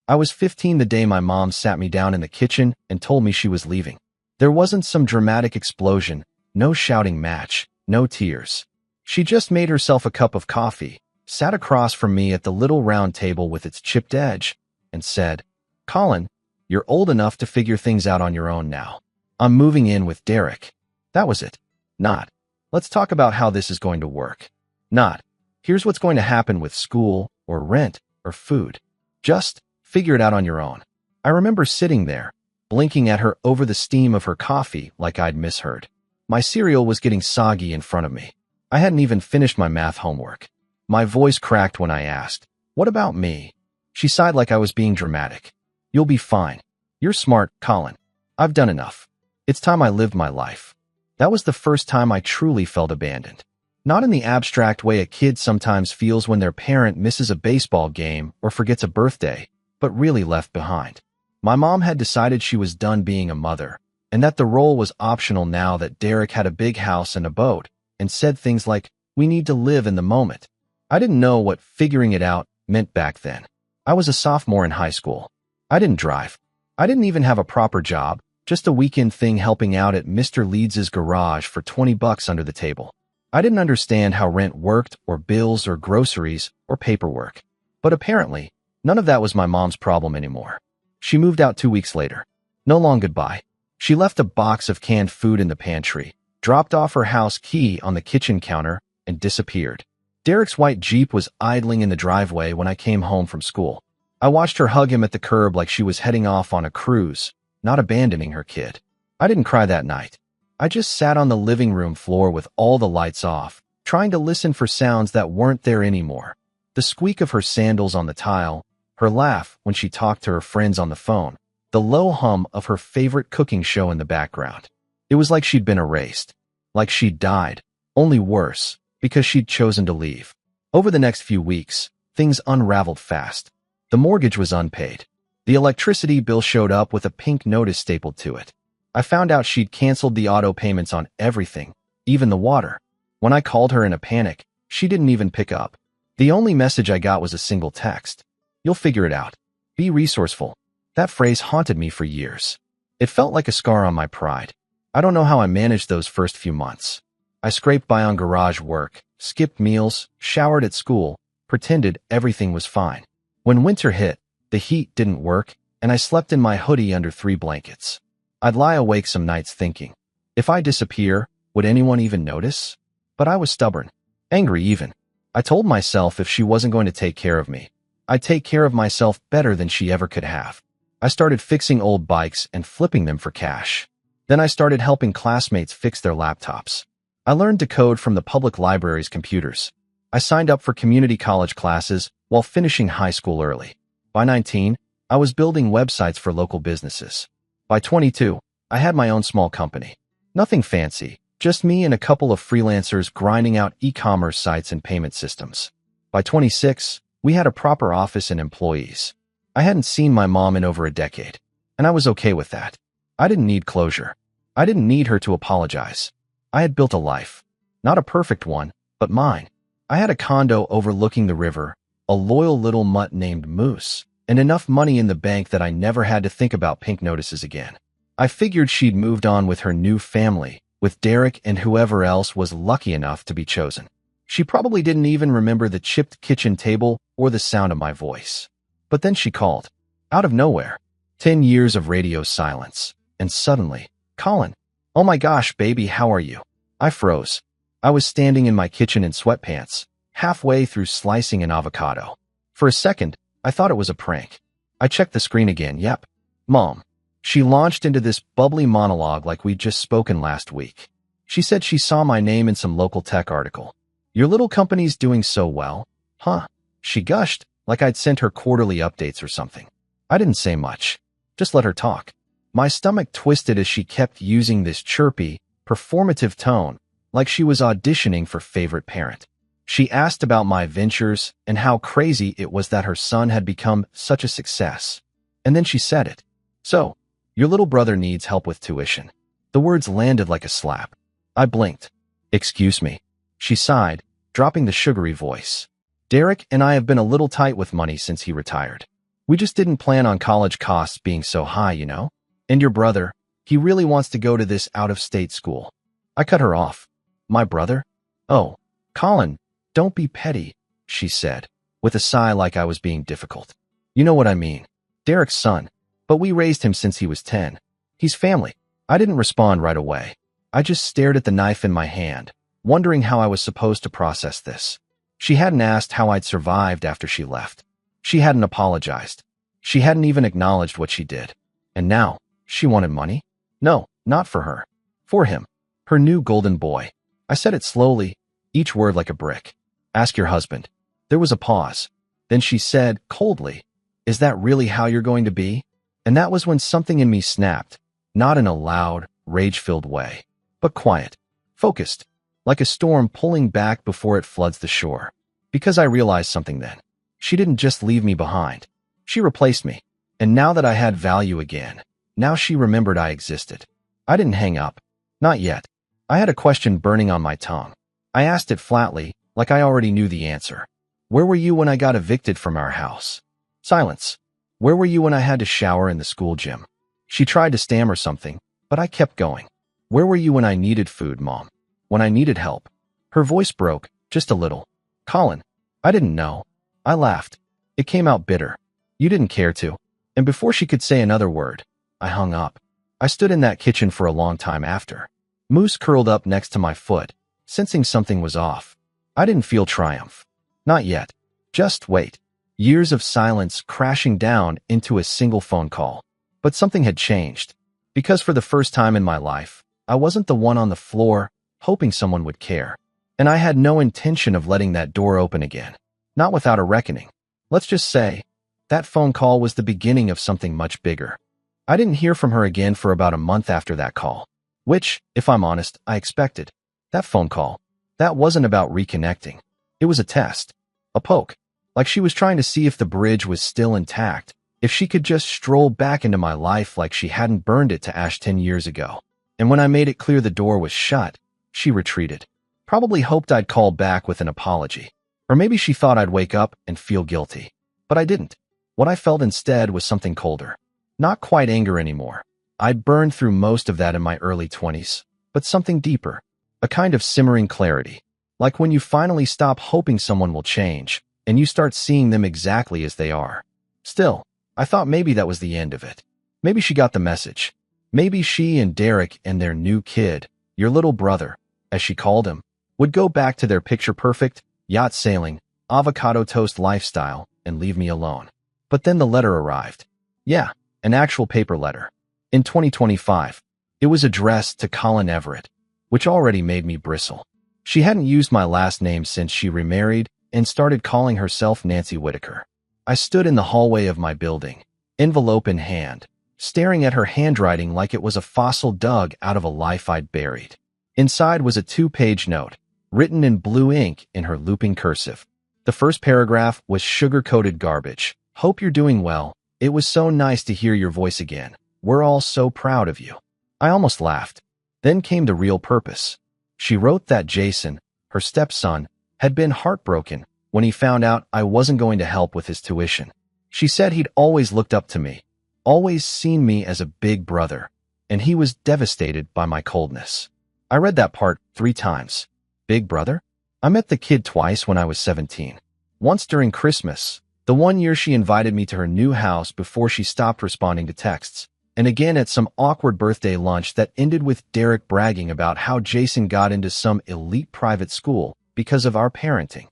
I was 15 the day my mom sat me down in the kitchen and told me she was leaving. There wasn't some dramatic explosion, no shouting match, no tears. She just made herself a cup of coffee, sat across from me at the little round table with its chipped edge, and said, "Colin, you're old enough to figure things out on your own now. I'm moving in with Derek." That was it. Not, "Let's talk about how this is going to work." Not, "Here's what's going to happen with school, or rent, or food." Just, "Figure it out on your own." I remember sitting there, blinking at her over the steam of her coffee like I'd misheard. My cereal was getting soggy in front of me. I hadn't even finished my math homework. My voice cracked when I asked, "What about me?" She sighed like I was being dramatic. "You'll be fine. You're smart, Colin. I've done enough. It's time I lived my life." That was the first time I truly felt abandoned. Not in the abstract way a kid sometimes feels when their parent misses a baseball game or forgets a birthday, but really left behind. My mom had decided she was done being a mother, and that the role was optional now that Derek had a big house and a boat, and said things like, "We need to live in the moment." I didn't know what figuring it out meant back then. I was a sophomore in high school. I didn't drive. I didn't even have a proper job, just a weekend thing helping out at Mr. Leeds's garage for $20 under the table. I didn't understand how rent worked, or bills, or groceries, or paperwork. But apparently, none of that was my mom's problem anymore. She moved out 2 weeks later. No long goodbye. She left a box of canned food in the pantry, dropped off her house key on the kitchen counter, and disappeared. Derek's white Jeep was idling in the driveway when I came home from school. I watched her hug him at the curb like she was heading off on a cruise, not abandoning her kid. I didn't cry that night. I just sat on the living room floor with all the lights off, trying to listen for sounds that weren't there anymore. The squeak of her sandals on the tile, her laugh when she talked to her friends on the phone, the low hum of her favorite cooking show in the background. It was like she'd been erased. Like she'd died, only worse, because she'd chosen to leave. Over the next few weeks, things unraveled fast. The mortgage was unpaid. The electricity bill showed up with a pink notice stapled to it. I found out she'd canceled the auto payments on everything, even the water. When I called her in a panic, she didn't even pick up. The only message I got was a single text. "You'll figure it out. Be resourceful." That phrase haunted me for years. It felt like a scar on my pride. I don't know how I managed those first few months. I scraped by on garage work, skipped meals, showered at school, pretended everything was fine. When winter hit, the heat didn't work, and I slept in my hoodie under 3 blankets. I'd lie awake some nights thinking, if I disappear, would anyone even notice? But I was stubborn, angry even. I told myself if she wasn't going to take care of me, I'd take care of myself better than she ever could have. I started fixing old bikes and flipping them for cash. Then I started helping classmates fix their laptops. I learned to code from the public library's computers. I signed up for community college classes while finishing high school early. By 19, I was building websites for local businesses. By 22, I had my own small company. Nothing fancy, just me and a couple of freelancers grinding out e-commerce sites and payment systems. By 26, we had a proper office and employees. I hadn't seen my mom in over a decade, and I was okay with that. I didn't need closure. I didn't need her to apologize. I had built a life. Not a perfect one, but mine. I had a condo overlooking the river, a loyal little mutt named Moose, and enough money in the bank that I never had to think about pink notices again. I figured she'd moved on with her new family, with Derek and whoever else was lucky enough to be chosen. She probably didn't even remember the chipped kitchen table or the sound of my voice. But then she called. Out of nowhere. 10 years of radio silence. And suddenly, "Colin. Oh my gosh, baby, how are you?" I froze. I was standing in my kitchen in sweatpants, halfway through slicing an avocado. For a second, I thought it was a prank. I checked the screen again. Yep. Mom. She launched into this bubbly monologue like we'd just spoken last week. She said she saw my name in some local tech article. "Your little company's doing so well, huh?" She gushed, like I'd sent her quarterly updates or something. I didn't say much. Just let her talk. My stomach twisted as she kept using this chirpy, performative tone, like she was auditioning for favorite parent. She asked about my ventures and how crazy it was that her son had become such a success. And then she said it. "So, your little brother needs help with tuition." The words landed like a slap. I blinked. "Excuse me." She sighed, dropping the sugary voice. "Derek and I have been a little tight with money since he retired. We just didn't plan on college costs being so high, you know? And your brother, he really wants to go to this out-of-state school. I cut her off. My brother? Oh, Colin, don't be petty, she said, with a sigh like I was being difficult. You know what I mean. Derek's son. But we raised him since he was 10. He's family. I didn't respond right away. I just stared at the knife in my hand, wondering how I was supposed to process this. She hadn't asked how I'd survived after she left. She hadn't apologized. She hadn't even acknowledged what she did. And now, she wanted money? No, not for her. For him. Her new golden boy. I said it slowly, each word like a brick. Ask your husband. There was a pause. Then she said, coldly, is that really how you're going to be? And that was when something in me snapped, not in a loud, rage-filled way, but quiet, focused, like a storm pulling back before it floods the shore. Because I realized something then. She didn't just leave me behind. She replaced me. And now that I had value again, now she remembered I existed. I didn't hang up. Not yet. I had a question burning on my tongue. I asked it flatly, like I already knew the answer. Where were you when I got evicted from our house? Silence. Where were you when I had to shower in the school gym? She tried to stammer something, but I kept going. Where were you when I needed food, Mom? When I needed help? Her voice broke, just a little. Colin, I didn't know. I laughed. It came out bitter. You didn't care to. And before she could say another word, I hung up. I stood in that kitchen for a long time after. Moose curled up next to my foot, sensing something was off. I didn't feel triumph. Not yet. Just wait. Years of silence crashing down into a single phone call. But something had changed. Because for the first time in my life, I wasn't the one on the floor, hoping someone would care. And I had no intention of letting that door open again. Not without a reckoning. Let's just say, that phone call was the beginning of something much bigger. I didn't hear from her again for about a month after that call. Which, if I'm honest, I expected. That phone call, that wasn't about reconnecting. It was a test. A poke. Like she was trying to see if the bridge was still intact, if she could just stroll back into my life like she hadn't burned it to ash 10 years ago. And when I made it clear the door was shut, she retreated. Probably hoped I'd call back with an apology. Or maybe she thought I'd wake up and feel guilty. But I didn't. What I felt instead was something colder. Not quite anger anymore. I'd burned through most of that in my early 20s. But something deeper. A kind of simmering clarity. Like when you finally stop hoping someone will change, and you start seeing them exactly as they are. Still, I thought maybe that was the end of it. Maybe she got the message. Maybe she and Derek and their new kid, your little brother, as she called him, would go back to their picture-perfect, yacht sailing, avocado toast lifestyle and leave me alone. But then the letter arrived. Yeah, an actual paper letter. In 2025. It was addressed to Colin Everett, which already made me bristle. She hadn't used my last name since she remarried and started calling herself Nancy Whitaker. I stood in the hallway of my building, envelope in hand, staring at her handwriting like it was a fossil dug out of a life I'd buried. Inside was a 2-page note, written in blue ink in her looping cursive. The first paragraph was sugar-coated garbage. Hope you're doing well. It was so nice to hear your voice again. We're all so proud of you. I almost laughed. Then came the real purpose. She wrote that Jason, her stepson, had been heartbroken when he found out I wasn't going to help with his tuition. She said he'd always looked up to me, always seen me as a big brother, and he was devastated by my coldness. I read that part 3 times. Big brother? I met the kid twice when I was 17. Once during Christmas, the one year she invited me to her new house before she stopped responding to texts, and again at some awkward birthday lunch that ended with Derek bragging about how Jason got into some elite private school because of our parenting.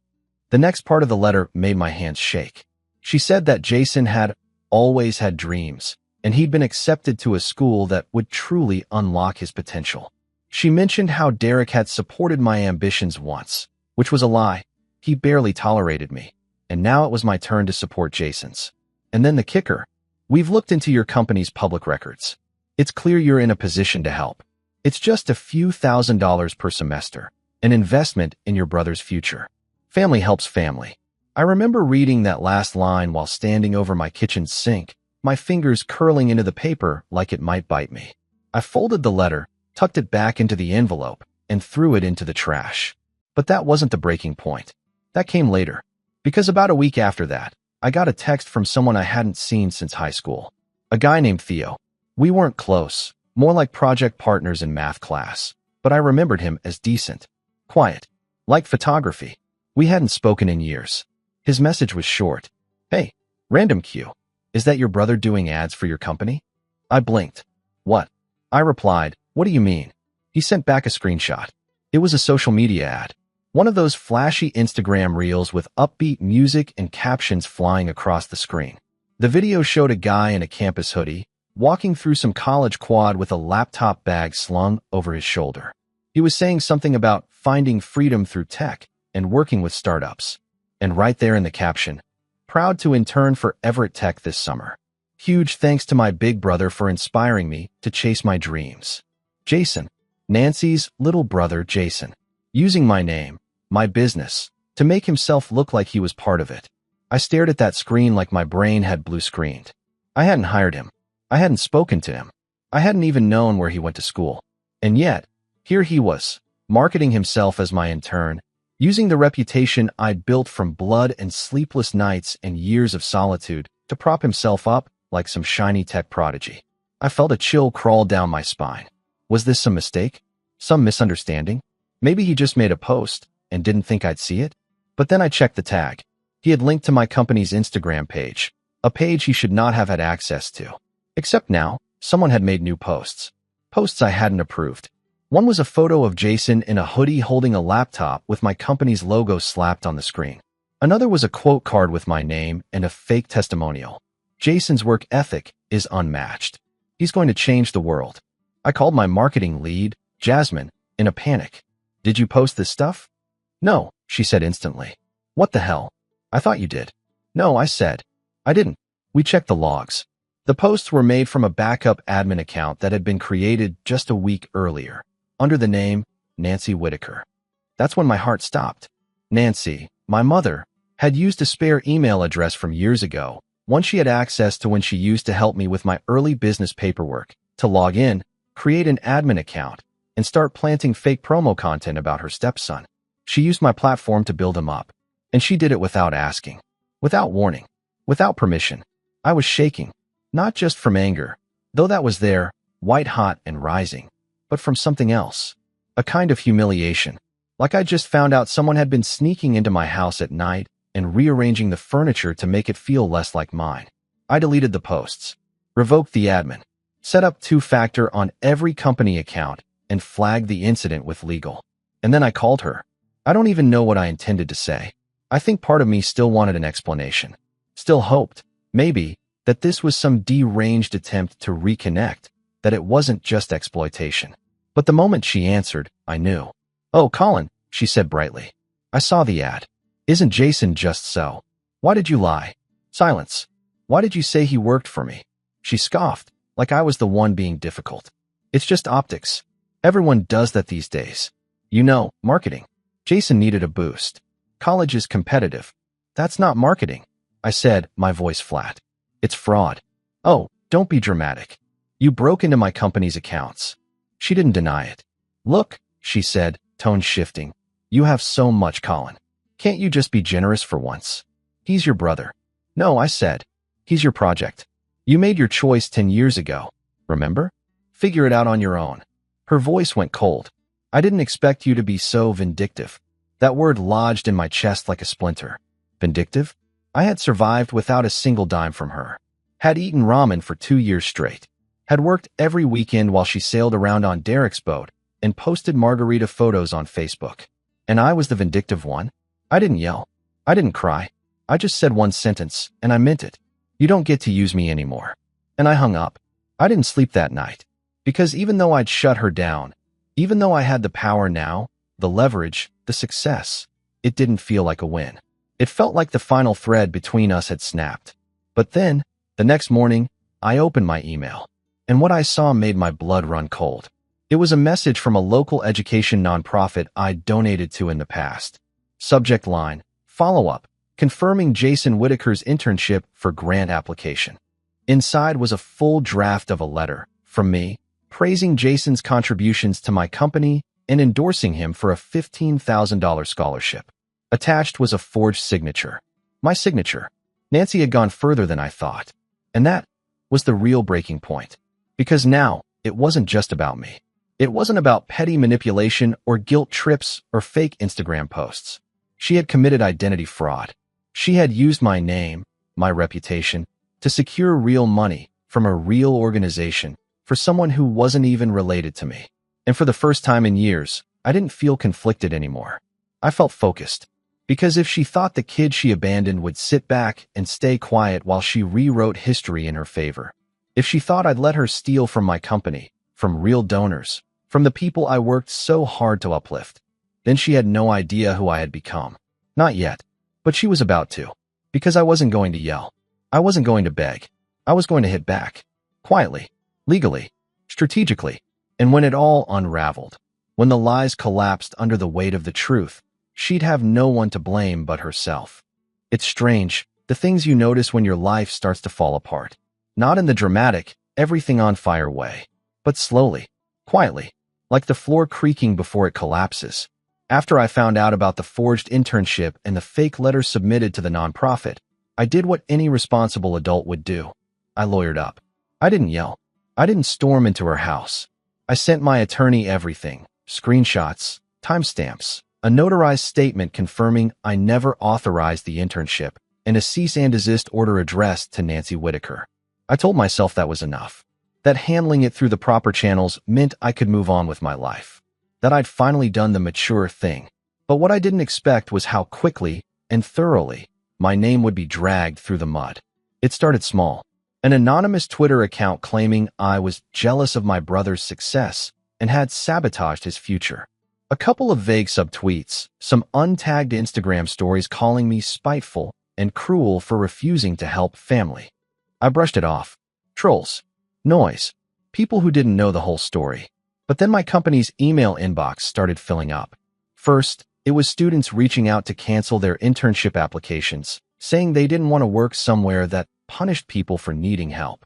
The next part of the letter made my hands shake. She said that Jason had always had dreams, and he'd been accepted to a school that would truly unlock his potential. She mentioned how Derek had supported my ambitions once, which was a lie. He barely tolerated me, and now it was my turn to support Jason's. And then the kicker. We've looked into your company's public records. It's clear you're in a position to help. It's just a few $1,000s per semester, an investment in your brother's future. Family helps family. I remember reading that last line while standing over my kitchen sink, my fingers curling into the paper like it might bite me. I folded the letter, tucked it back into the envelope, and threw it into the trash. But that wasn't the breaking point. That came later. Because about a week after that, I got a text from someone I hadn't seen since high school. A guy named Theo. We weren't close, more like project partners in math class, but I remembered him as decent, quiet, like photography. We hadn't spoken in years. His message was short. Hey, random Q. Is that your brother doing ads for your company? I blinked. What? I replied, what do you mean? He sent back a screenshot. It was a social media ad. One of those flashy Instagram reels with upbeat music and captions flying across the screen. The video showed a guy in a campus hoodie, walking through some college quad with a laptop bag slung over his shoulder. He was saying something about finding freedom through tech and working with startups. And right there in the caption, proud to intern for Everett Tech this summer. Huge thanks to my big brother for inspiring me to chase my dreams. Jason, Nancy's little brother Jason, using my name, my business, to make himself look like he was part of it. I stared at that screen like my brain had blue screened. I hadn't hired him. I hadn't spoken to him. I hadn't even known where he went to school. And yet, here he was, marketing himself as my intern, using the reputation I'd built from blood and sleepless nights and years of solitude to prop himself up like some shiny tech prodigy. I felt a chill crawl down my spine. Was this some mistake? Some misunderstanding? Maybe he just made a post and didn't think I'd see it? But then I checked the tag. He had linked to my company's Instagram page, a page he should not have had access to. Except now, someone had made new posts. Posts I hadn't approved. One was a photo of Jason in a hoodie holding a laptop with my company's logo slapped on the screen. Another was a quote card with my name and a fake testimonial. Jason's work ethic is unmatched. He's going to change the world. I called my marketing lead, Jasmine, in a panic. Did you post this stuff? No, she said instantly. What the hell? I thought you did. No, I said. I didn't. We checked the logs. The posts were made from a backup admin account that had been created just a week earlier, under the name Nancy Whitaker. That's when my heart stopped. Nancy, my mother, had used a spare email address from years ago, one she had access to when she used to help me with my early business paperwork, to log in, create an admin account, and start planting fake promo content about her stepson. She used my platform to build him up, and she did it without asking, without warning, without permission. I was shaking, not just from anger, though that was there, white hot and rising, but from something else, a kind of humiliation, like I just found out someone had been sneaking into my house at night and rearranging the furniture to make it feel less like mine. I deleted the posts, revoked the admin, set up two-factor on every company account, and flagged the incident with legal. And then I called her. I don't even know what I intended to say. I think part of me still wanted an explanation. Still hoped, maybe, that this was some deranged attempt to reconnect, that it wasn't just exploitation. But the moment she answered, I knew. Oh, Colin, she said brightly. I saw the ad. Isn't Jason just so? Why did you lie? Silence. Why did you say he worked for me? She scoffed, like I was the one being difficult. It's just optics. Everyone does that these days. You know, marketing. Jason needed a boost. College is competitive. That's not marketing, I said, my voice flat. It's fraud. Oh, don't be dramatic. You broke into my company's accounts. She didn't deny it. Look, she said, tone shifting. You have so much, Colin. Can't you just be generous for once? He's your brother. No, I said. He's your project. You made your choice 10 years ago. Remember? Figure it out on your own. Her voice went cold. I didn't expect you to be so vindictive. That word lodged in my chest like a splinter. Vindictive? I had survived without a single dime from her. Had eaten ramen for 2 years straight. Had worked every weekend while she sailed around on Derek's boat and posted margarita photos on Facebook. And I was the vindictive one? I didn't yell. I didn't cry. I just said one sentence, and I meant it. You don't get to use me anymore. And I hung up. I didn't sleep that night. Because even though I'd shut her down, even though I had the power now, the leverage, the success, it didn't feel like a win. It felt like the final thread between us had snapped. But then, the next morning, I opened my email, and what I saw made my blood run cold. It was a message from a local education nonprofit I'd donated to in the past. Subject line, follow-up, confirming Jason Whitaker's internship for grant application. Inside was a full draft of a letter, from me, praising Jason's contributions to my company and endorsing him for a $15,000 scholarship. Attached was a forged signature. My signature. Nancy had gone further than I thought. And that was the real breaking point. Because now, it wasn't just about me. It wasn't about petty manipulation or guilt trips or fake Instagram posts. She had committed identity fraud. She had used my name, my reputation, to secure real money from a real organization for someone who wasn't even related to me. And for the first time in years, I didn't feel conflicted anymore. I felt focused. Because if she thought the kid she abandoned would sit back and stay quiet while she rewrote history in her favor, if she thought I'd let her steal from my company, from real donors, from the people I worked so hard to uplift, then she had no idea who I had become. Not yet, but she was about to. Because I wasn't going to yell. I wasn't going to beg. I was going to hit back. Quietly, legally, strategically. And when it all unraveled, when the lies collapsed under the weight of the truth, she'd have no one to blame but herself. It's strange, the things you notice when your life starts to fall apart. Not in the dramatic, everything on fire way, but slowly, quietly, like the floor creaking before it collapses. After I found out about the forged internship and the fake letters submitted to the nonprofit, I did what any responsible adult would do. I lawyered up. I didn't yell. I didn't storm into her house. I sent my attorney everything, screenshots, timestamps, a notarized statement confirming I never authorized the internship, and a cease and desist order addressed to Nancy Whitaker. I told myself that was enough. That handling it through the proper channels meant I could move on with my life. That I'd finally done the mature thing. But what I didn't expect was how quickly and thoroughly my name would be dragged through the mud. It started small. An anonymous Twitter account claiming I was jealous of my brother's success and had sabotaged his future. A couple of vague subtweets, some untagged Instagram stories calling me spiteful and cruel for refusing to help family. I brushed it off. Trolls. Noise. People who didn't know the whole story. But then my company's email inbox started filling up. First, it was students reaching out to cancel their internship applications, saying they didn't want to work somewhere that punished people for needing help.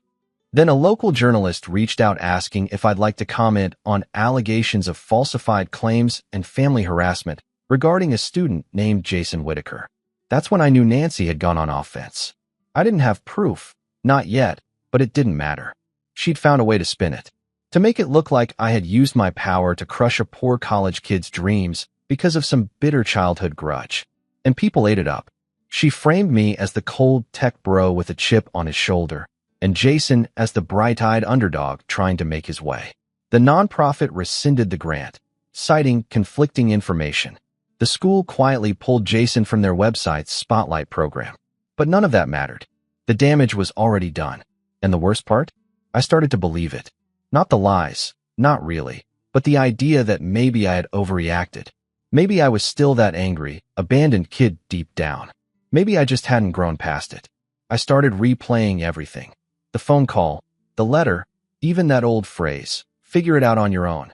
Then a local journalist reached out asking if I'd like to comment on allegations of falsified claims and family harassment regarding a student named Jason Whitaker. That's when I knew Nancy had gone on offense. I didn't have proof, not yet, but it didn't matter. She'd found a way to spin it, to make it look like I had used my power to crush a poor college kid's dreams because of some bitter childhood grudge. And people ate it up. She framed me as the cold tech bro with a chip on his shoulder, and Jason as the bright-eyed underdog trying to make his way. The nonprofit rescinded the grant, citing conflicting information. The school quietly pulled Jason from their website's Spotlight program. But none of that mattered. The damage was already done. And the worst part? I started to believe it. Not the lies, not really, but the idea that maybe I had overreacted. Maybe I was still that angry, abandoned kid deep down. Maybe I just hadn't grown past it. I started replaying everything. The phone call, the letter, even that old phrase, figure it out on your own.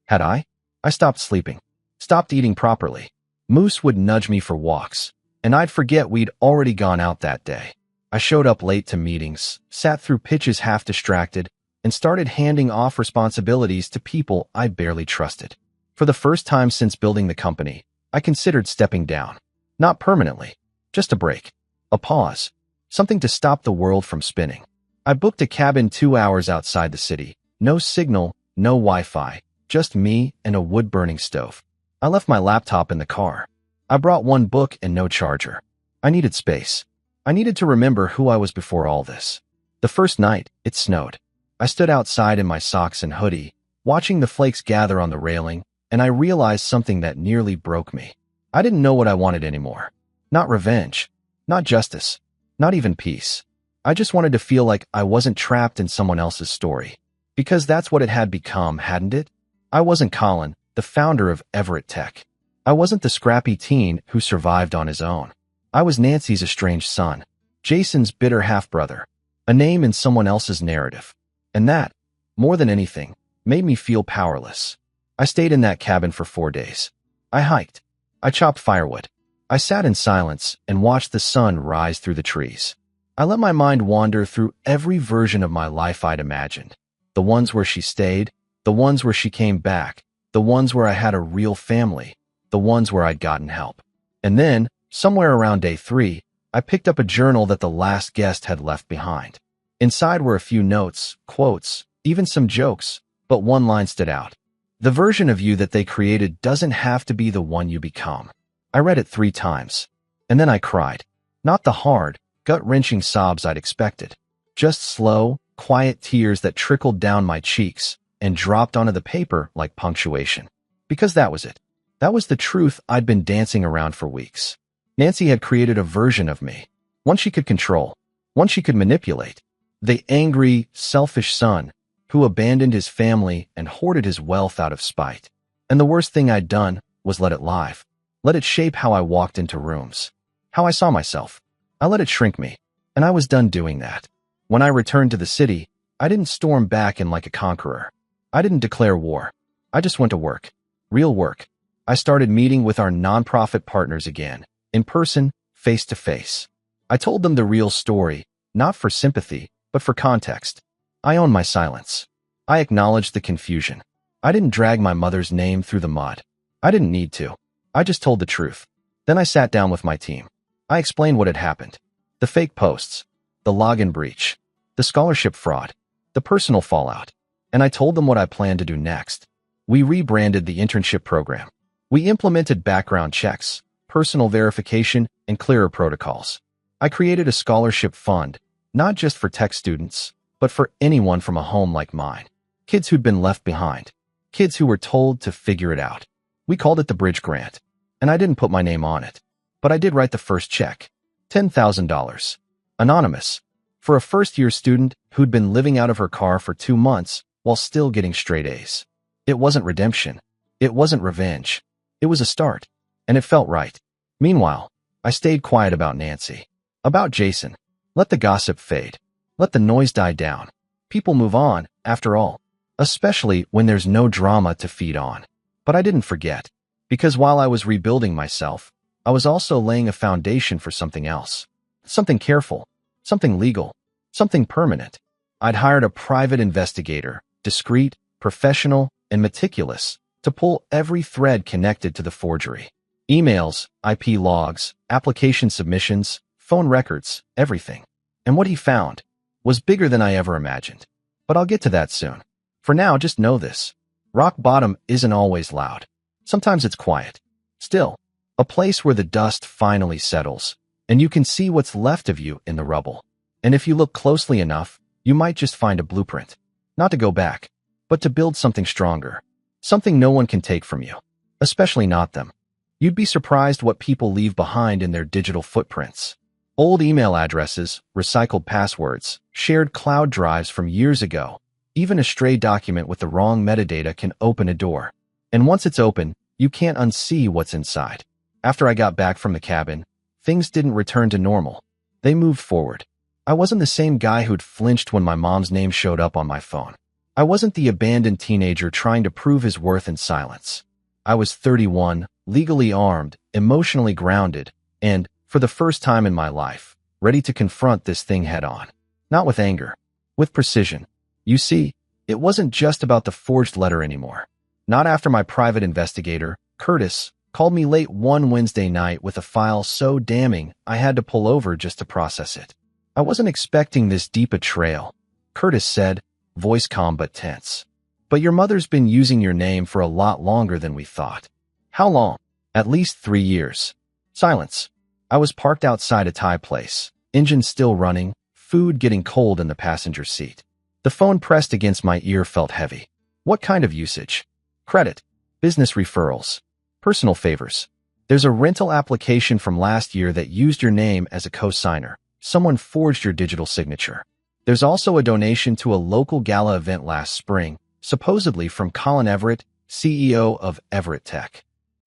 Had I? I stopped sleeping, stopped eating properly. Moose would nudge me for walks, and I'd forget we'd already gone out that day. I showed up late to meetings, sat through pitches half distracted, and started handing off responsibilities to people I barely trusted. For the first time since building the company, I considered stepping down. Not permanently, just a break, a pause, something to stop the world from spinning. I booked a cabin 2 hours outside the city. No signal, no Wi-Fi, just me and a wood-burning stove. I left my laptop in the car. I brought one book and no charger. I needed space. I needed to remember who I was before all this. The first night, it snowed. I stood outside in my socks and hoodie, watching the flakes gather on the railing, and I realized something that nearly broke me. I didn't know what I wanted anymore. Not revenge, not justice, not even peace. I just wanted to feel like I wasn't trapped in someone else's story. Because that's what it had become, hadn't it? I wasn't Colin, the founder of Everett Tech. I wasn't the scrappy teen who survived on his own. I was Nancy's estranged son, Jason's bitter half-brother, a name in someone else's narrative. And that, more than anything, made me feel powerless. I stayed in that cabin for 4 days. I hiked. I chopped firewood. I sat in silence and watched the sun rise through the trees. I let my mind wander through every version of my life I'd imagined. The ones where she stayed, the ones where she came back, the ones where I had a real family, the ones where I'd gotten help. And then, somewhere around day 3, I picked up a journal that the last guest had left behind. Inside were a few notes, quotes, even some jokes, but one line stood out. The version of you that they created doesn't have to be the one you become. I read it 3 times. And then I cried. Not the hard, gut-wrenching sobs I'd expected. Just slow, quiet tears that trickled down my cheeks and dropped onto the paper like punctuation. Because that was it. That was the truth I'd been dancing around for weeks. Nancy had created a version of me. One she could control. One she could manipulate. The angry, selfish son who abandoned his family and hoarded his wealth out of spite. And the worst thing I'd done was let it live. Let it shape how I walked into rooms. How I saw myself. I let it shrink me. And I was done doing that. When I returned to the city, I didn't storm back in like a conqueror. I didn't declare war. I just went to work. Real work. I started meeting with our nonprofit partners again. In person, face to face. I told them the real story, not for sympathy, but for context. I owned my silence. I acknowledged the confusion. I didn't drag my mother's name through the mud. I didn't need to. I just told the truth. Then I sat down with my team. I explained what had happened. The fake posts. The login breach. The scholarship fraud. The personal fallout. And I told them what I planned to do next. We rebranded the internship program. We implemented background checks, personal verification, and clearer protocols. I created a scholarship fund, not just for tech students, but for anyone from a home like mine. Kids who'd been left behind. Kids who were told to figure it out. We called it the Bridge Grant. And I didn't put my name on it. But I did write the first check. $10,000. Anonymous. For a first-year student who'd been living out of her car for 2 months while still getting straight A's. It wasn't redemption. It wasn't revenge. It was a start. And it felt right. Meanwhile, I stayed quiet about Nancy. About Jason. Let the gossip fade. Let the noise die down. People move on, after all. Especially when there's no drama to feed on. But I didn't forget. Because while I was rebuilding myself, I was also laying a foundation for something else. Something careful. Something legal. Something permanent. I'd hired a private investigator, discreet, professional, and meticulous, to pull every thread connected to the forgery. Emails, IP logs, application submissions, phone records, everything. And what he found was bigger than I ever imagined. But I'll get to that soon. For now, just know this. Rock bottom isn't always loud. Sometimes it's quiet. Still, a place where the dust finally settles, and you can see what's left of you in the rubble. And if you look closely enough, you might just find a blueprint. Not to go back, but to build something stronger. Something no one can take from you. Especially not them. You'd be surprised what people leave behind in their digital footprints. Old email addresses, recycled passwords, shared cloud drives from years ago. Even a stray document with the wrong metadata can open a door. And once it's open, you can't unsee what's inside. After I got back from the cabin, things didn't return to normal. They moved forward. I wasn't the same guy who'd flinched when my mom's name showed up on my phone. I wasn't the abandoned teenager trying to prove his worth in silence. I was 31, legally armed, emotionally grounded, and, for the first time in my life, ready to confront this thing head-on. Not with anger. With precision. You see, it wasn't just about the forged letter anymore. Not after my private investigator, Curtis, called me late one Wednesday night with a file so damning I had to pull over just to process it. I wasn't expecting this deep a trail. Curtis said, voice calm but tense. But your mother's been using your name for a lot longer than we thought. How long? At least 3 years. Silence. I was parked outside a Thai place, engine still running, food getting cold in the passenger seat. The phone pressed against my ear felt heavy. What kind of usage? Credit. Business referrals. Personal favors. There's a rental application from last year that used your name as a co-signer. Someone forged your digital signature. There's also a donation to a local gala event last spring, supposedly from Colin Everett, CEO of Everett Tech.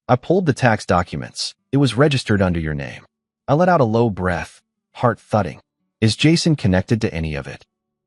I pulled the tax documents. It was registered under your name. I let out a low breath, heart thudding. Is Jason connected to any of it?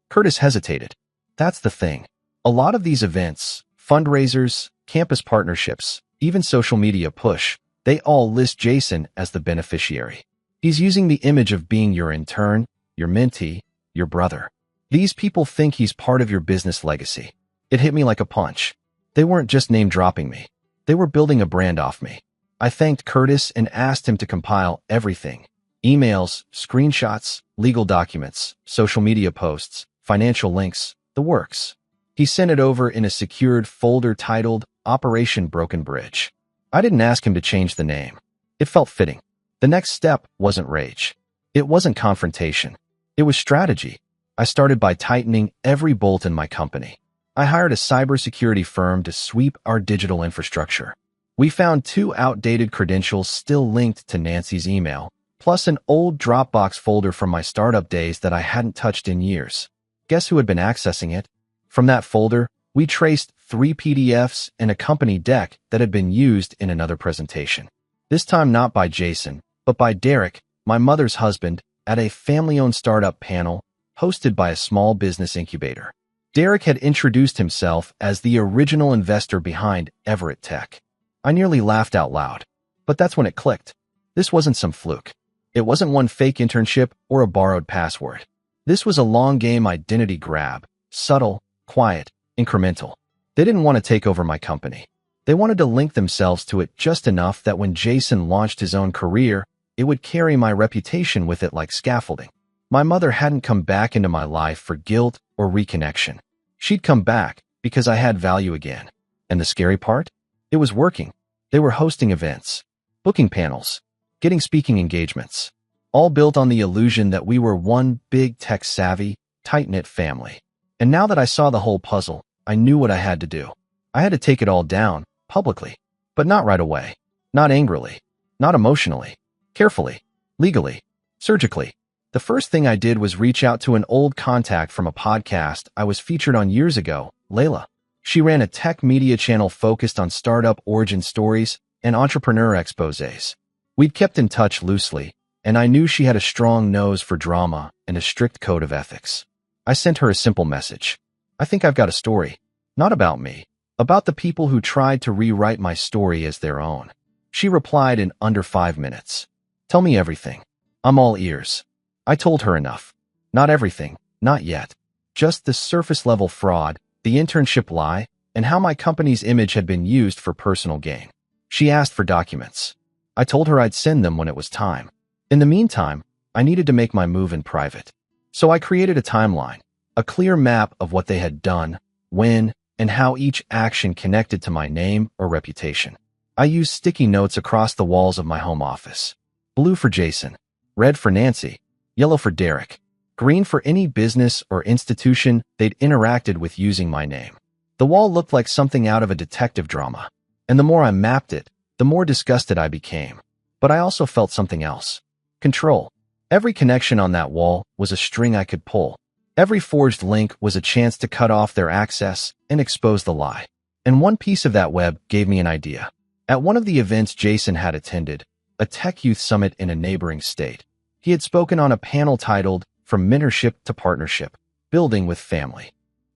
Curtis hesitated. That's the thing. A lot of these events, fundraisers, campus partnerships, even social media push, they all list Jason as the beneficiary. He's using the image of being your intern, your mentee, your brother. These people think he's part of your business legacy. It hit me like a punch. They weren't just name-dropping me. They were building a brand off me. I thanked Curtis and asked him to compile everything. Emails, screenshots, legal documents, social media posts, financial links, the works. He sent it over in a secured folder titled Operation Broken Bridge. I didn't ask him to change the name. It felt fitting. The next step wasn't rage. It wasn't confrontation. It was strategy. I started by tightening every bolt in my company. I hired a cybersecurity firm to sweep our digital infrastructure. We found 2 outdated credentials still linked to Nancy's email, plus an old Dropbox folder from my startup days that I hadn't touched in years. Guess who had been accessing it? From that folder, we traced 3 PDFs and a company deck that had been used in another presentation. This time not by Jason, but by Derek, my mother's husband, at a family-owned startup panel hosted by a small business incubator. Derek had introduced himself as the original investor behind Everett Tech. I nearly laughed out loud, but that's when it clicked. This wasn't some fluke. It wasn't one fake internship or a borrowed password. This was a long-game identity grab, subtle, quiet, incremental. They didn't want to take over my company. They wanted to link themselves to it just enough that when Jason launched his own career, it would carry my reputation with it like scaffolding. My mother hadn't come back into my life for guilt or reconnection. She'd come back because I had value again. And the scary part? It was working. They were hosting events, booking panels, getting speaking engagements, all built on the illusion that we were one big tech-savvy, tight-knit family. And now that I saw the whole puzzle, I knew what I had to do. I had to take it all down, publicly, but not right away, not angrily, not emotionally, carefully, legally, surgically. The first thing I did was reach out to an old contact from a podcast I was featured on years ago, Layla. She ran a tech media channel focused on startup origin stories and entrepreneur exposés. We'd kept in touch loosely, and I knew she had a strong nose for drama and a strict code of ethics. I sent her a simple message. I think I've got a story. Not about me. About the people who tried to rewrite my story as their own. She replied in under 5 minutes. Tell me everything. I'm all ears. I told her enough. Not everything, not yet. Just the surface-level fraud, the internship lie, and how my company's image had been used for personal gain. She asked for documents. I told her I'd send them when it was time. In the meantime, I needed to make my move in private. So I created a timeline, a clear map of what they had done, when, and how each action connected to my name or reputation. I used sticky notes across the walls of my home office. Blue for Jason, red for Nancy, yellow for Derek, green for any business or institution they'd interacted with using my name. The wall looked like something out of a detective drama, and the more I mapped it, the more disgusted I became. But I also felt something else. Control. Every connection on that wall was a string I could pull. Every forged link was a chance to cut off their access and expose the lie. And one piece of that web gave me an idea. At one of the events Jason had attended, a tech youth summit in a neighboring state, he had spoken on a panel titled From Mentorship to Partnership, Building with Family.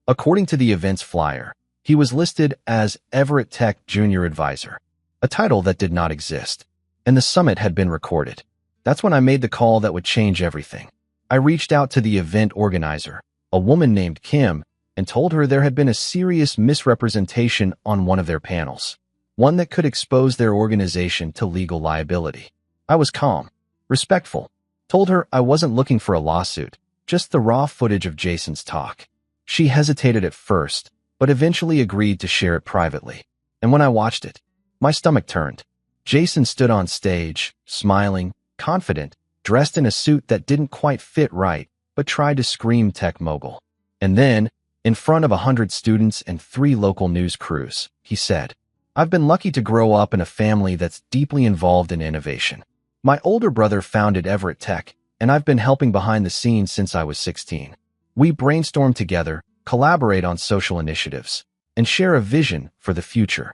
According to the event's flyer, he was listed as Everett Tech Junior Advisor, a title that did not exist, and the summit had been recorded. That's when I made the call that would change everything. I reached out to the event organizer, a woman named Kim, and told her there had been a serious misrepresentation on one of their panels, one that could expose their organization to legal liability. I was calm, respectful, told her I wasn't looking for a lawsuit, just the raw footage of Jason's talk. She hesitated at first, but eventually agreed to share it privately. And when I watched it, my stomach turned. Jason stood on stage, smiling, confident, dressed in a suit that didn't quite fit right, but tried to scream tech mogul. And then, in front of 100 students and 3 local news crews, he said, I've been lucky to grow up in a family that's deeply involved in innovation. My older brother founded Everett Tech, and I've been helping behind the scenes since I was 16. We brainstorm together, collaborate on social initiatives, and share a vision for the future.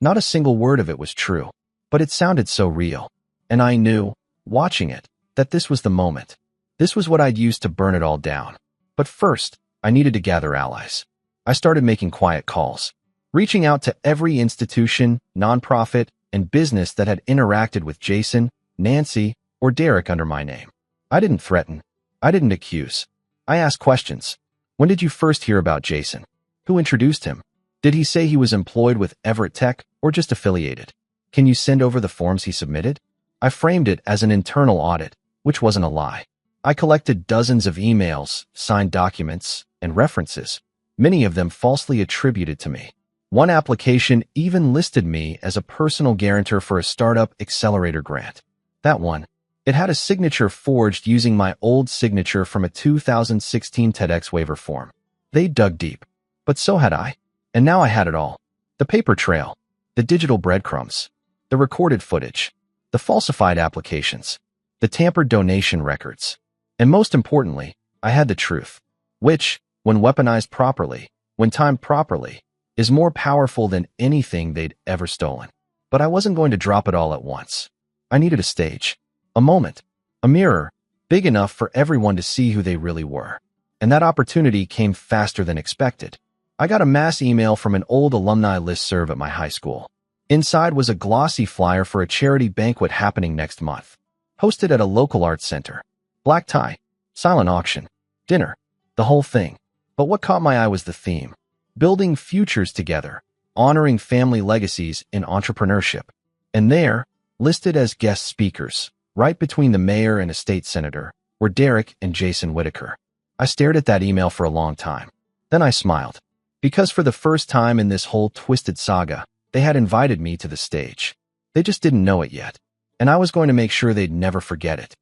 Not a single word of it was true, but it sounded so real. And I knew, watching it, that this was the moment. This was what I'd use to burn it all down. But first, I needed to gather allies. I started making quiet calls, reaching out to every institution, nonprofit, and business that had interacted with Jason, Nancy, or Derek under my name. I didn't threaten. I didn't accuse. I asked questions. When did you first hear about Jason? Who introduced him? Did he say he was employed with Everett Tech or just affiliated? Can you send over the forms he submitted? I framed it as an internal audit, which wasn't a lie. I collected dozens of emails, signed documents, and references, many of them falsely attributed to me. One application even listed me as a personal guarantor for a startup accelerator grant. That one, it had a signature forged using my old signature from a 2016 TEDx waiver form. They dug deep, but so had I. And now I had it all. The paper trail, the digital breadcrumbs, the recorded footage, the falsified applications, the tampered donation records. And most importantly, I had the truth, which, when weaponized properly, when timed properly, is more powerful than anything they'd ever stolen. But I wasn't going to drop it all at once. I needed a stage, a moment, a mirror, big enough for everyone to see who they really were. And that opportunity came faster than expected. I got a mass email from an old alumni listserv at my high school. Inside was a glossy flyer for a charity banquet happening next month, hosted at a local arts center. Black tie, silent auction, dinner, the whole thing. But what caught my eye was the theme: building futures together, honoring family legacies in entrepreneurship. And there, listed as guest speakers, right between the mayor and a state senator, were Derek and Jason Whitaker. I stared at that email for a long time. Then I smiled. Because for the first time in this whole twisted saga, they had invited me to the stage. They just didn't know it yet. And I was going to make sure they'd never forget it.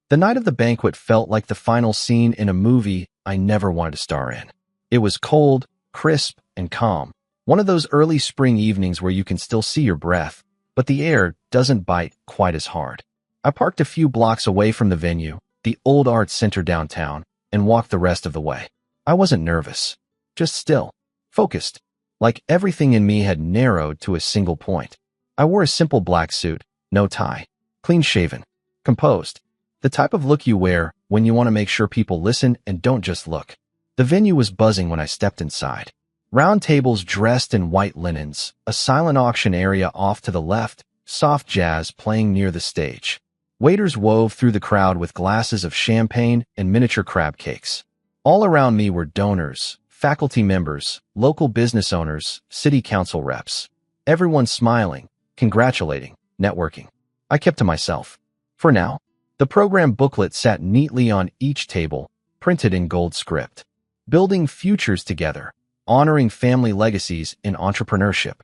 The night of the banquet felt like the final scene in a movie I never wanted to star in. It was cold, crisp, and calm. One of those early spring evenings where you can still see your breath, but the air doesn't bite quite as hard. I parked a few blocks away from the venue, the old arts center downtown, and walked the rest of the way. I wasn't nervous, just still, focused, like everything in me had narrowed to a single point. I wore a simple black suit, no tie, clean-shaven, composed, the type of look you wear when you want to make sure people listen and don't just look. The venue was buzzing when I stepped inside. Round tables dressed in white linens, a silent auction area off to the left, soft jazz playing near the stage. Waiters wove through the crowd with glasses of champagne and miniature crab cakes. All around me were donors, faculty members, local business owners, city council reps. Everyone smiling, congratulating, networking. I kept to myself. For now. The program booklet sat neatly on each table, printed in gold script. Building futures together, honoring family legacies in entrepreneurship.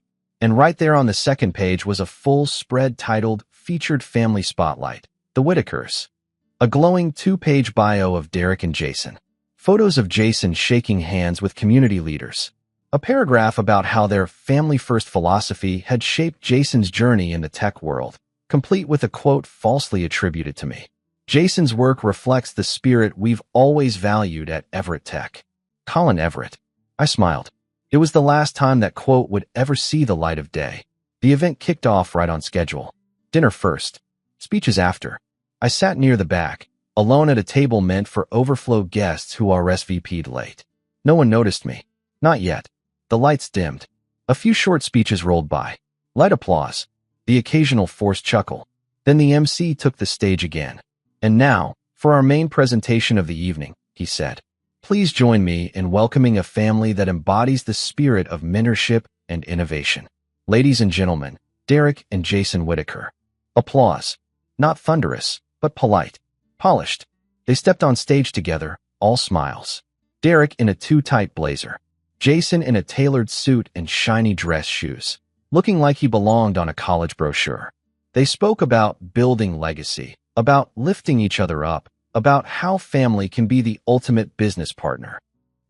And right there on the second page was a full spread titled Featured Family Spotlight, The Whitakers. A glowing 2-page bio of Derek and Jason. Photos of Jason shaking hands with community leaders. A paragraph about how their family-first philosophy had shaped Jason's journey in the tech world, complete with a quote falsely attributed to me. Jason's work reflects the spirit we've always valued at Everett Tech. Colin Everett. I smiled. It was the last time that quote would ever see the light of day. The event kicked off right on schedule. Dinner first. Speeches after. I sat near the back, alone at a table meant for overflow guests who RSVP'd late. No one noticed me. Not yet. The lights dimmed. A few short speeches rolled by. Light applause. The occasional forced chuckle. Then the MC took the stage again. And now, for our main presentation of the evening, he said. Please join me in welcoming a family that embodies the spirit of mentorship and innovation. Ladies and gentlemen, Derek and Jason Whitaker. Applause. Not thunderous, but polite. Polished. They stepped on stage together, all smiles. Derek in a too-tight blazer. Jason in a tailored suit and shiny dress shoes, looking like he belonged on a college brochure. They spoke about building legacy, about lifting each other up, about how family can be the ultimate business partner.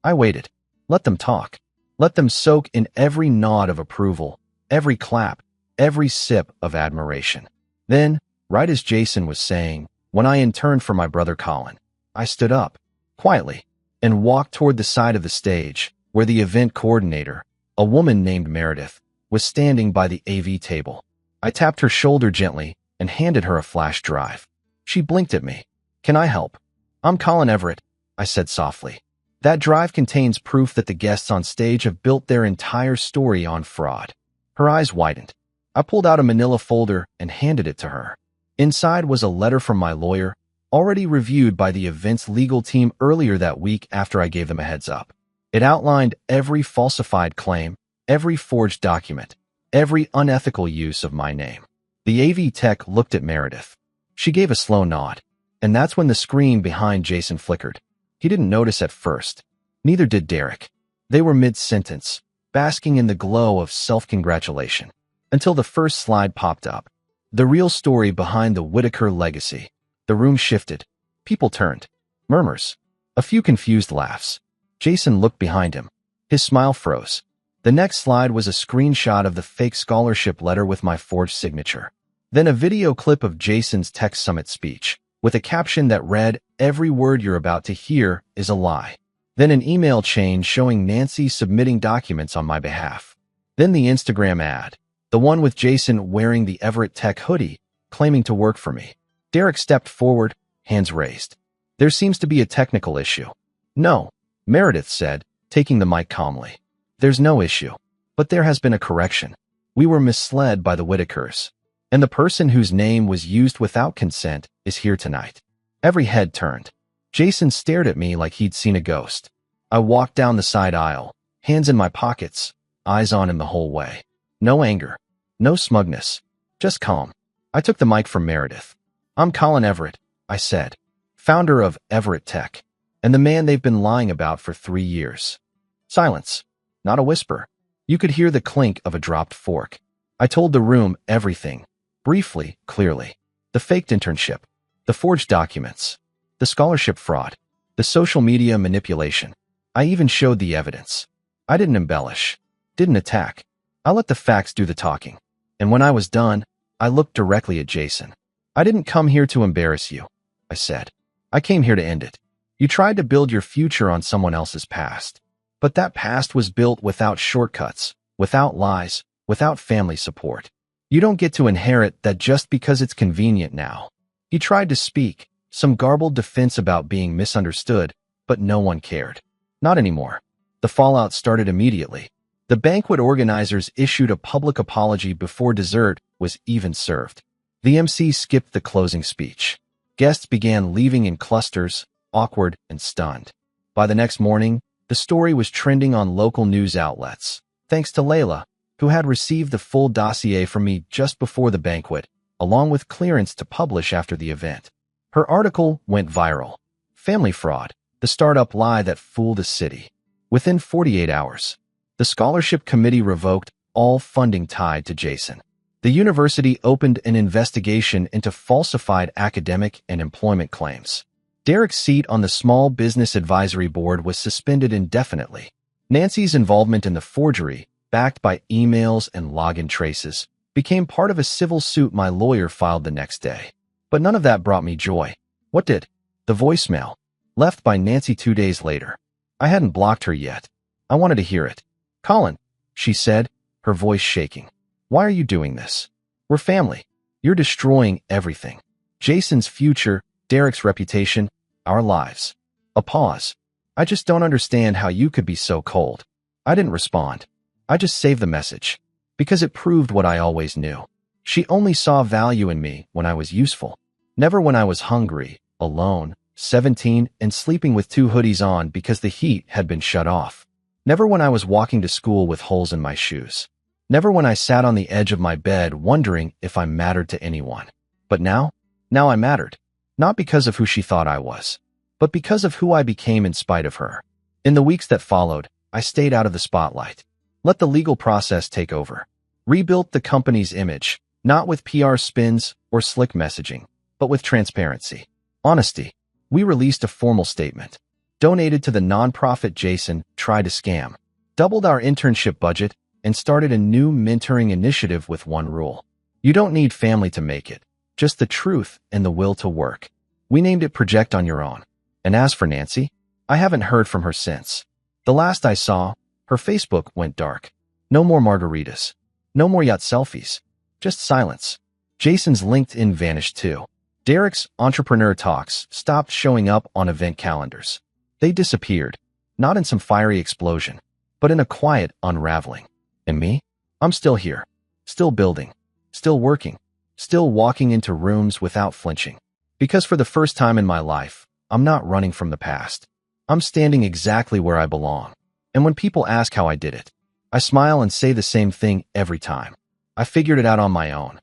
I waited. Let them talk. Let them soak in every nod of approval, every clap, every sip of admiration. Then, right as Jason was saying, when I interned for my brother Colin, I stood up, quietly, and walked toward the side of the stage, where the event coordinator, a woman named Meredith, was standing by the AV table. I tapped her shoulder gently and handed her a flash drive. She blinked at me. Can I help? I'm Colin Everett, I said softly. That drive contains proof that the guests on stage have built their entire story on fraud. Her eyes widened. I pulled out a manila folder and handed it to her. Inside was a letter from my lawyer, already reviewed by the event's legal team earlier that week after I gave them a heads up. It outlined every falsified claim, every forged document, every unethical use of my name. The AV tech looked at Meredith. She gave a slow nod. And that's when the screen behind Jason flickered. He didn't notice at first. Neither did Derek. They were mid-sentence, basking in the glow of self-congratulation, until the first slide popped up. The real story behind the Whitaker legacy. The room shifted. People turned. Murmurs. A few confused laughs. Jason looked behind him. His smile froze. The next slide was a screenshot of the fake scholarship letter with my forged signature. Then a video clip of Jason's Tech Summit speech, with a caption that read, "Every word you're about to hear is a lie." Then an email chain showing Nancy submitting documents on my behalf. Then the Instagram ad, the one with Jason wearing the Everett Tech hoodie, claiming to work for me. Derek stepped forward, hands raised. "There seems to be a technical issue." "No," Meredith said, taking the mic calmly. "There's no issue. But there has been a correction. We were misled by the Whitakers. And the person whose name was used without consent is here tonight." Every head turned. Jason stared at me like he'd seen a ghost. I walked down the side aisle, hands in my pockets, eyes on him the whole way. No anger, no smugness, just calm. I took the mic from Meredith. "I'm Colin Everett," I said, "founder of Everett Tech, and the man they've been lying about for 3 years." Silence. Not a whisper. You could hear the clink of a dropped fork. I told the room everything, briefly, clearly. The faked internship, the forged documents, the scholarship fraud, the social media manipulation. I even showed the evidence. I didn't embellish, didn't attack. I let the facts do the talking. And when I was done, I looked directly at Jason. "I didn't come here to embarrass you," I said. "I came here to end it. You tried to build your future on someone else's past. But that past was built without shortcuts, without lies, without family support. You don't get to inherit that just because it's convenient now." He tried to speak, some garbled defense about being misunderstood, but no one cared. Not anymore. The fallout started immediately. The banquet organizers issued a public apology before dessert was even served. The MC skipped the closing speech. Guests began leaving in clusters, awkward and stunned. By the next morning, the story was trending on local news outlets, thanks to Layla, who had received the full dossier from me just before the banquet, along with clearance to publish after the event. Her article went viral. Family fraud, the startup lie that fooled the city. Within 48 hours, the scholarship committee revoked all funding tied to Jason. The university opened an investigation into falsified academic and employment claims. Derek's seat on the Small Business Advisory Board was suspended indefinitely. Nancy's involvement in the forgery, backed by emails and login traces, became part of a civil suit my lawyer filed the next day. But none of that brought me joy. What did? The voicemail, left by Nancy 2 days later. I hadn't blocked her yet. I wanted to hear it. "Colin," she said, her voice shaking. "Why are you doing this? We're family. You're destroying everything. Jason's future, Derek's reputation, our lives." A pause. "I just don't understand how you could be so cold." I didn't respond. I just saved the message. Because it proved what I always knew. She only saw value in me when I was useful. Never when I was hungry, alone, 17, and sleeping with 2 hoodies on because the heat had been shut off. Never when I was walking to school with holes in my shoes. Never when I sat on the edge of my bed wondering if I mattered to anyone. But now I mattered. Not because of who she thought I was, but because of who I became in spite of her. In the weeks that followed, I stayed out of the spotlight. Let the legal process take over. Rebuilt the company's image, not with PR spins or slick messaging, but with transparency. Honesty. We released a formal statement. Donated to the nonprofit Jason tried to scam. Doubled our internship budget and started a new mentoring initiative with one rule. You don't need family to make it, just the truth and the will to work. We named it Project on Your Own. And as for Nancy, I haven't heard from her since. The last I saw, her Facebook went dark. No more margaritas. No more yacht selfies. Just silence. Jason's LinkedIn vanished too. Derek's entrepreneur talks stopped showing up on event calendars. They disappeared, not in some fiery explosion, but in a quiet unraveling. And me? I'm still here. Still building. Still working. Still walking into rooms without flinching. Because for the first time in my life, I'm not running from the past. I'm standing exactly where I belong. And when people ask how I did it, I smile and say the same thing every time. I figured it out on my own.